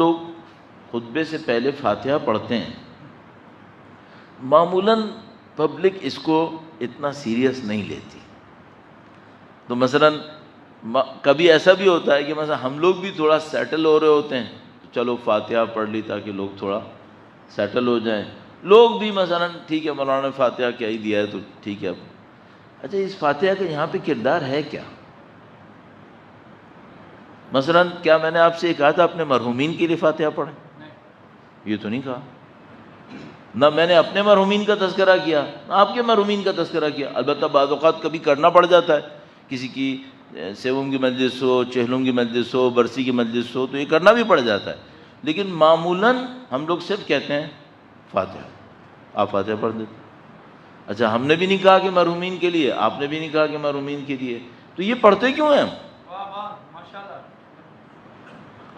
لوگ خطبے سے پہلے فاتحہ پڑھتے ہیں، معمولاً پبلک اس کو اتنا سیریس نہیں لیتی. تو مثلاً کبھی ایسا بھی ہوتا ہے کہ مثلا ہم لوگ بھی تھوڑا سیٹل ہو رہے ہوتے ہیں، تو چلو فاتحہ پڑھ لی تاکہ لوگ تھوڑا سیٹل ہو جائیں. لوگ بھی مثلاً ٹھیک ہے مولانا نے فاتحہ کیا ہی دیا ہے تو ٹھیک ہے. اچھا اس فاتحہ کا یہاں پہ کردار ہے کیا؟ مثلاً کیا میں نے آپ سے یہ کہا تھا اپنے مرحومین کے لیے فاتحہ پڑھیں؟ یہ تو نہیں کہا. نہ میں نے اپنے مرحومین کا تذکرہ کیا نہ آپ کے مرحومین کا تذکرہ کیا. البتہ بعض اوقات کبھی کرنا پڑ جاتا ہے، کسی کی سیوم کی مجلس ہو، چہلم کی مجلس ہو، برسی کی مجلس ہو تو یہ کرنا بھی پڑ جاتا ہے. لیکن معمولاً ہم لوگ صرف کہتے ہیں فاتحہ، آپ فاتحہ پڑھ دیتے. اچھا ہم نے بھی نہیں کہا کہ مرحومین کے لیے، آپ نے بھی نہیں کہا کہ مرحومین کے لیے، تو یہ پڑھتے کیوں ہیں ہم؟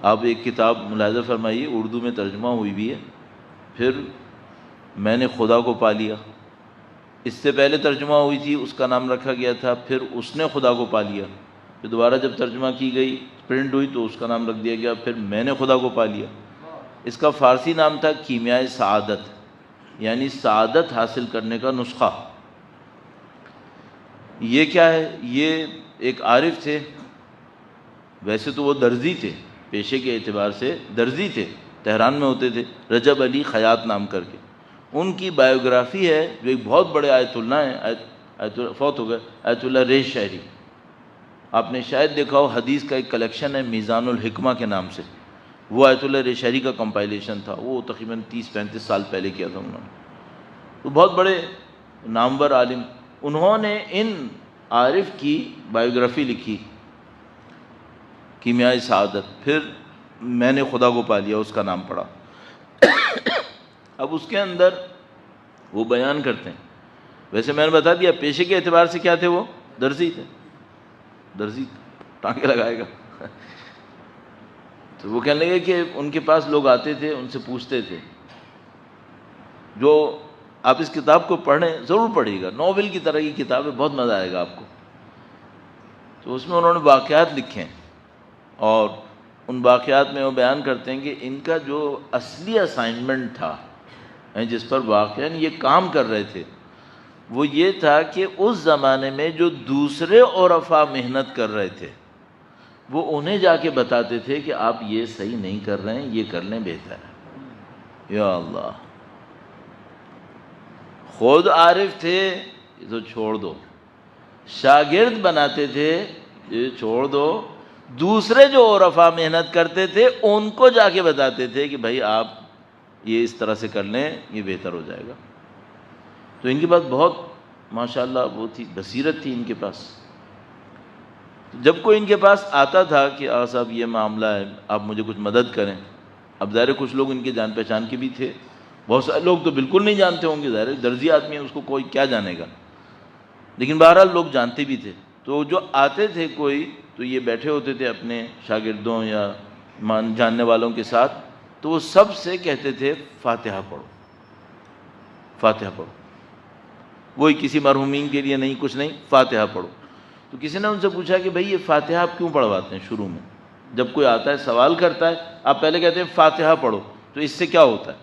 آپ ایک کتاب ملاحظہ فرمائیے، اردو میں ترجمہ ہوئی بھی ہے، پھر میں نے خدا کو پا لیا. اس سے پہلے ترجمہ ہوئی تھی، اس کا نام رکھا گیا تھا پھر اس نے خدا کو پا لیا. پھر دوبارہ جب ترجمہ کی گئی، پرنٹ ہوئی تو اس کا نام رکھ دیا گیا پھر میں نے خدا کو پا لیا. اس کا فارسی نام تھا کیمیائے سعادت، یعنی سعادت حاصل کرنے کا نسخہ. یہ کیا ہے؟ یہ ایک عارف تھے، ویسے تو وہ درزی تھے، پیشے کے اعتبار سے درزی تھے، تہران میں ہوتے تھے، رجب علی خیاط نام کر کے. ان کی بایوگرافی ہے جو ایک بہت بڑے آیت اللہ ہیں، فوت ہو گئے، آیت اللہ ریش شہری. آپ نے شاید دیکھا ہو، حدیث کا ایک کلیکشن ہے میزان الحکمہ کے نام سے، وہ آیت اللہ ریش شہری کا کمپائلیشن تھا. وہ تقریباً 30-35 سال پہلے کیا تھا انہوں نے. تو بہت بڑے نامور عالم، انہوں نے ان عارف کی بایوگرافی لکھی کیمیائے سعادت. پھر میں نے خدا کو پا لیا، اس کا نام پڑھا. اب اس کے اندر وہ بیان کرتے ہیں، ویسے میں نے بتا دیا پیشے کے اعتبار سے کیا تھے، وہ درزی تھے، درزی ٹانکے لگائے گا. تو وہ کہنے لگے کہ ان کے پاس لوگ آتے تھے، ان سے پوچھتے تھے، جو آپ اس کتاب کو پڑھیں، ضرور پڑھیے گا، ناول کی طرح کی کتاب ہے، بہت مزہ آئے گا آپ کو. تو اس میں انہوں نے واقعات لکھے ہیں، اور ان واقعات میں وہ بیان کرتے ہیں کہ ان کا جو اصلی اسائنمنٹ تھا، جس پر واقعاً یہ کام کر رہے تھے، وہ یہ تھا کہ اس زمانے میں جو دوسرے عرفاء محنت کر رہے تھے وہ انہیں جا کے بتاتے تھے کہ آپ یہ صحیح نہیں کر رہے ہیں، یہ کر لیں بہتر ہے. یا اللہ، خود عارف تھے یہ تو چھوڑ دو، شاگرد بناتے تھے یہ چھوڑ دو، دوسرے جو عرفاء محنت کرتے تھے ان کو جا کے بتاتے تھے کہ بھائی آپ یہ اس طرح سے کر لیں، یہ بہتر ہو جائے گا. تو ان کے پاس بہت ماشاءاللہ وہ تھی، بصیرت تھی ان کے پاس. جب کوئی ان کے پاس آتا تھا کہ صاحب یہ معاملہ ہے، آپ مجھے کچھ مدد کریں. اب ظاہر کچھ لوگ ان کے جان پہچان کے بھی تھے، بہت سارے لوگ تو بالکل نہیں جانتے ہوں گے، ظاہر درزی آدمی ہے، اس کو کوئی کیا جانے گا، لیکن بہرحال لوگ جانتے بھی تھے. تو جو آتے تھے کوئی، تو یہ بیٹھے ہوتے تھے اپنے شاگردوں یا جاننے والوں کے ساتھ، تو وہ سب سے کہتے تھے فاتحہ پڑھو، فاتحہ پڑھو. وہی کسی مرحومین کے لیے نہیں، کچھ نہیں، فاتحہ پڑھو. تو کسی نے ان سے پوچھا کہ بھئی یہ فاتحہ آپ کیوں پڑھواتے ہیں شروع میں؟ جب کوئی آتا ہے سوال کرتا ہے آپ پہلے کہتے ہیں فاتحہ پڑھو، تو اس سے کیا ہوتا ہے؟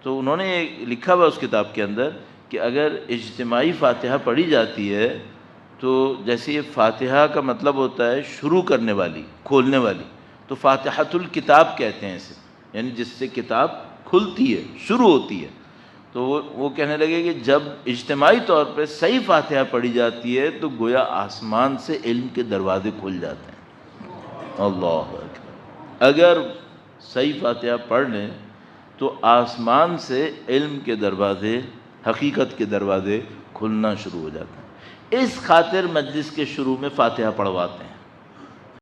تو انہوں نے لکھا ہوا اس کتاب کے اندر کہ اگر اجتماعی فاتحہ پڑھی جاتی ہے تو جیسے یہ فاتحہ کا مطلب ہوتا ہے شروع کرنے والی، کھولنے والی، تو فاتحۃ الکتاب کہتے ہیں اسے، یعنی جس سے کتاب کھلتی ہے، شروع ہوتی ہے. تو وہ کہنے لگے کہ جب اجتماعی طور پہ صحیح فاتحہ پڑھی جاتی ہے تو گویا آسمان سے علم کے دروازے کھل جاتے ہیں. اللہ اکبر، اگر صحیح فاتحہ پڑھ لیں تو آسمان سے علم کے دروازے، حقیقت کے دروازے کھلنا شروع ہو جاتے ہیں. اس خاطر مجلس کے شروع میں فاتحہ پڑھواتے ہیں.